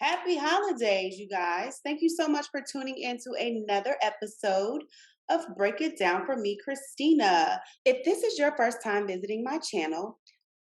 Happy holidays, you guys. Thank you so much for tuning in to another episode of Break It Down for me, Christina. If this is your first time visiting my channel,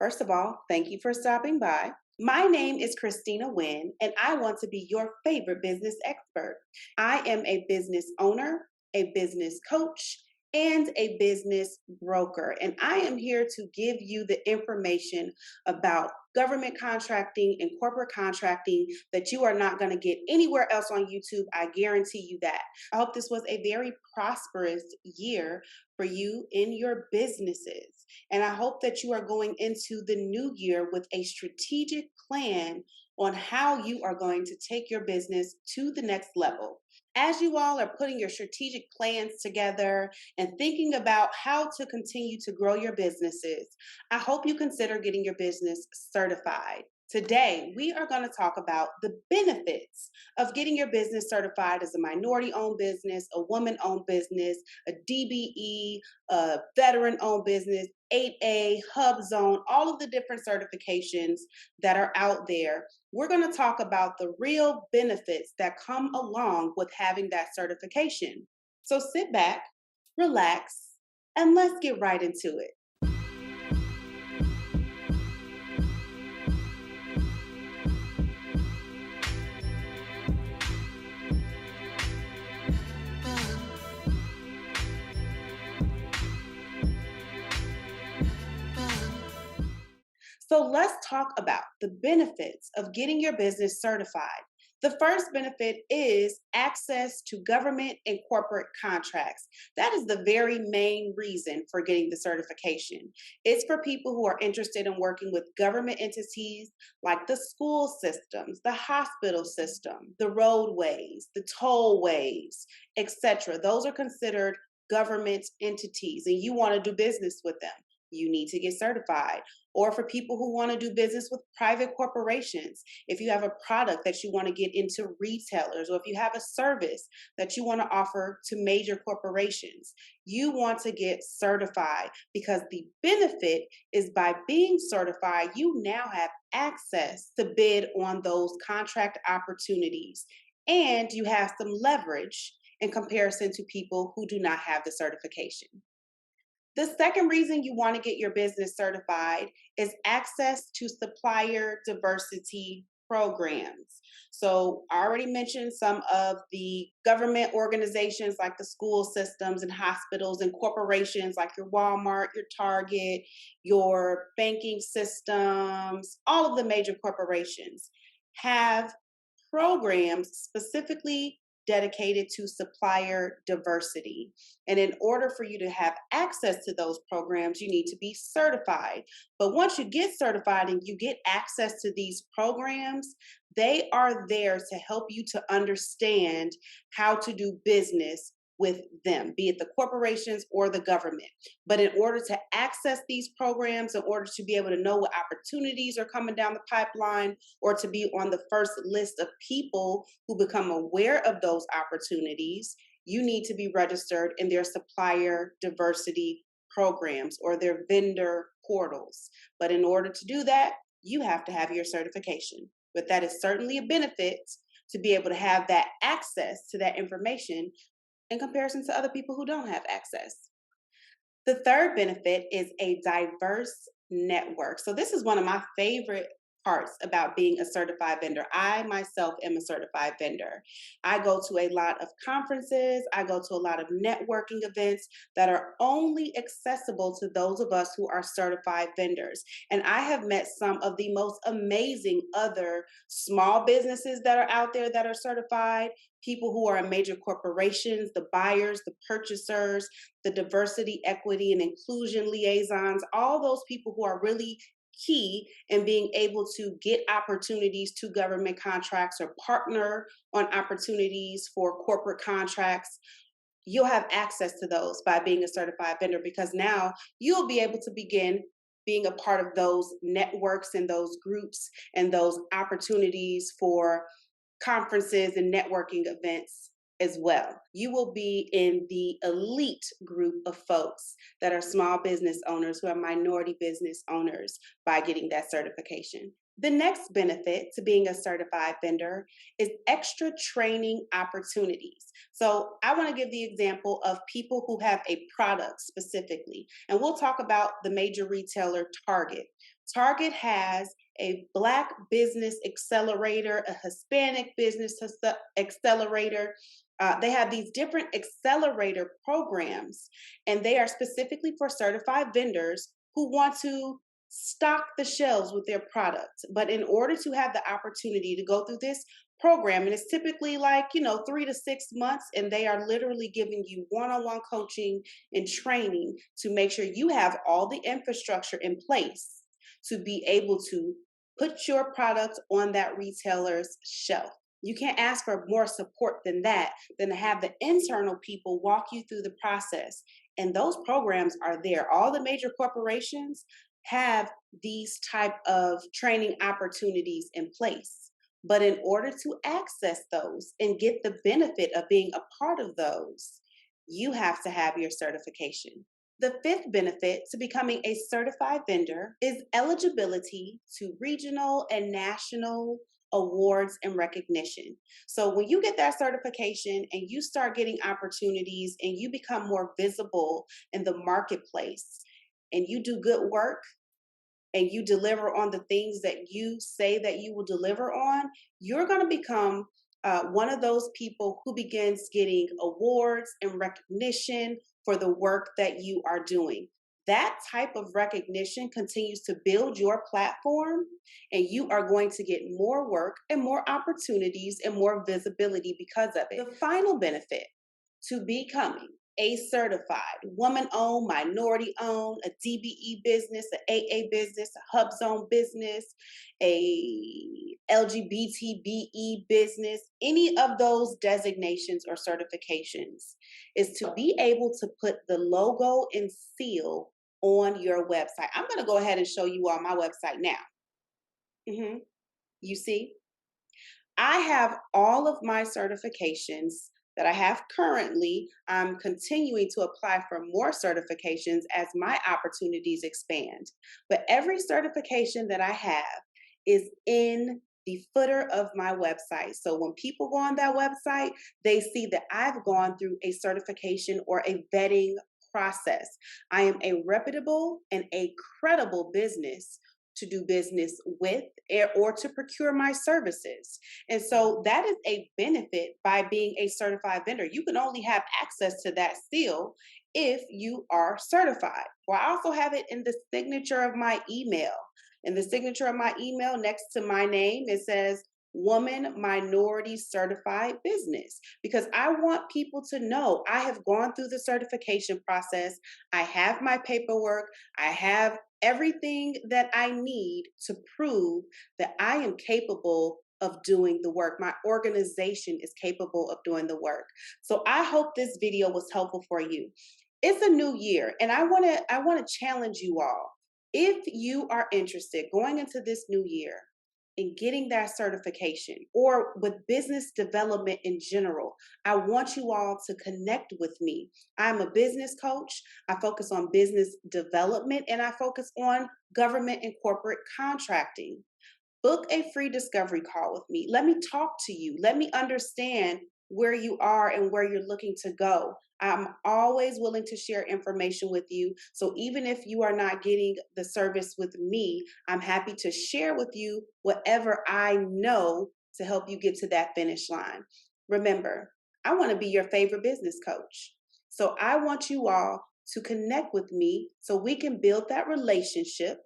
first of all, thank you for stopping by. My name is Christina Wynn, and I want to be your favorite business expert. I am a business owner, a business coach, and a business broker. And I am here to give you the information about government contracting and corporate contracting that you are not going to get anywhere else on YouTube. I guarantee you that. I hope this was a very prosperous year for you in your businesses. And I hope that you are going into the new year with a strategic plan on how you are going to take your business to the next level. As you all are putting your strategic plans together and thinking about how to continue to grow your businesses, I hope you consider getting your business certified. Today, we are going to talk about the benefits of getting your business certified as a minority owned business, a woman owned business, a DBE, a veteran owned business, 8A, Hub Zone, all of the different certifications that are out there. We're going to talk about the real benefits that come along with having that certification. So sit back, relax, and let's get right into it. So let's talk about the benefits of getting your business certified. The first benefit is access to government and corporate contracts. That is the very main reason for getting the certification. It's for people who are interested in working with government entities like the school systems, the hospital system, the roadways, the tollways, etc. Those are considered government entities, and you want to do business with them. You need to get certified. Or for people who want to do business with private corporations, if you have a product that you want to get into retailers, or if you have a service that you want to offer to major corporations, you want to get certified, because the benefit is by being certified, you now have access to bid on those contract opportunities, and you have some leverage in comparison to people who do not have the certification. The second reason you want to get your business certified is access to supplier diversity programs. So, I already mentioned some of the government organizations like the school systems and hospitals and corporations like your Walmart, your Target, your banking systems, all of the major corporations have programs specifically dedicated to supplier diversity. And in order for you to have access to those programs, you need to be certified. But once you get certified and you get access to these programs, they are there to help you to understand how to do business with them, be it the corporations or the government. But in order to access these programs, in order to be able to know what opportunities are coming down the pipeline, or to be on the first list of people who become aware of those opportunities, you need to be registered in their supplier diversity programs or their vendor portals. But in order to do that, you have to have your certification. But that is certainly a benefit to be able to have that access to that information in comparison to other people who don't have access. The third benefit is a diverse network. So, this is one of my favorite parts about being a certified vendor. I myself am a certified vendor. I go to a lot of conferences, I go to a lot of networking events that are only accessible to those of us who are certified vendors. And I have met some of the most amazing other small businesses that are out there that are certified, people who are in major corporations, the buyers, the purchasers, the diversity, equity, and inclusion liaisons, all those people who are really key in being able to get opportunities to government contracts or partner on opportunities for corporate contracts. You'll have access to those by being a certified vendor, because now you'll be able to begin being a part of those networks and those groups and those opportunities for conferences and networking events as well. You will be in the elite group of folks that are small business owners, who are minority business owners, by getting that certification. The next benefit to being a certified vendor is extra training opportunities. So, I want to give the example of people who have a product specifically, and we'll talk about the major retailer Target. Target has a Black business accelerator, a Hispanic business accelerator. They have these different accelerator programs, and they are specifically for certified vendors who want to stock the shelves with their products. But in order to have the opportunity to go through this program, and it's typically like, 3 to 6 months, and they are literally giving you one on one coaching and training to make sure you have all the infrastructure in place to be able to put your products on that retailer's shelf. You can't ask for more support than that, than to have the internal people walk you through the process. And those programs are there. All the major corporations have these type of training opportunities in place. But in order to access those and get the benefit of being a part of those, you have to have your certification. The fifth benefit to becoming a certified vendor is eligibility to regional and national awards and recognition. So when you get that certification and you start getting opportunities and you become more visible in the marketplace and you do good work and you deliver on the things that you say that you will deliver on, you're going to become one of those people who begins getting awards and recognition for the work that you are doing. That type of recognition continues to build your platform, and you are going to get more work and more opportunities and more visibility because of it. The final benefit to becoming a certified woman-owned, minority-owned, a DBE business, an AA business, a Hub Zone business, a LGBTBE business, any of those designations or certifications is to be able to put the logo and seal on your website. I'm going to go ahead and show you all my website now. You see, I have all of my certifications that I have currently. I'm continuing to apply for more certifications as my opportunities expand. But every certification that I have is in the footer of my website. So when people go on that website, they see that I've gone through a certification or a vetting process. I am a reputable and a credible business to do business with or to procure my services. And so that is a benefit by being a certified vendor. You can only have access to that seal if you are certified. Well, I also have it in the signature of my email. In the signature of my email, next to my name, it says Woman Minority Certified Business, because I want people to know I have gone through the certification process. I have my paperwork. I have everything that I need to prove that I am capable of doing the work. My organization is capable of doing the work. So I hope this video was helpful for you. It's a new year, and I want to challenge you all. If you are interested going into this new year in getting that certification or with business development in general, I want you all to connect with me. I'm a business coach. I focus on business development and I focus on government and corporate contracting. Book a free discovery call with me. Let me talk to you. Let me understand where you are and where you're looking to go. I'm always willing to share information with you. So even if you are not getting the service with me, I'm happy to share with you whatever I know to help you get to that finish line. Remember, I want to be your favorite business coach. So I want you all to connect with me so we can build that relationship.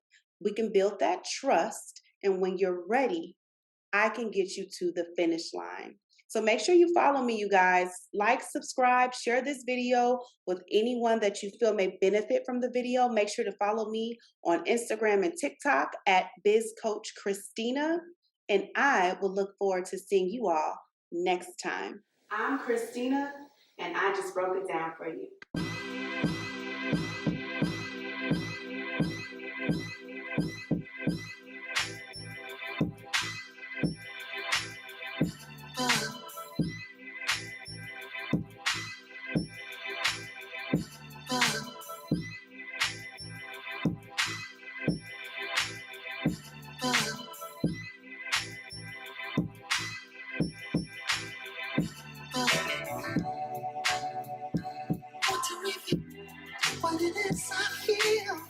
We can build that trust. And when you're ready, I can get you to the finish line. So make sure you follow me, you guys. Like, subscribe, share this video with anyone that you feel may benefit from the video. Make sure to follow me on Instagram and TikTok at BizCoachChristina. And I will look forward to seeing you all next time. I'm Christina, and I just broke it down for you. Want to reveal what it is I feel.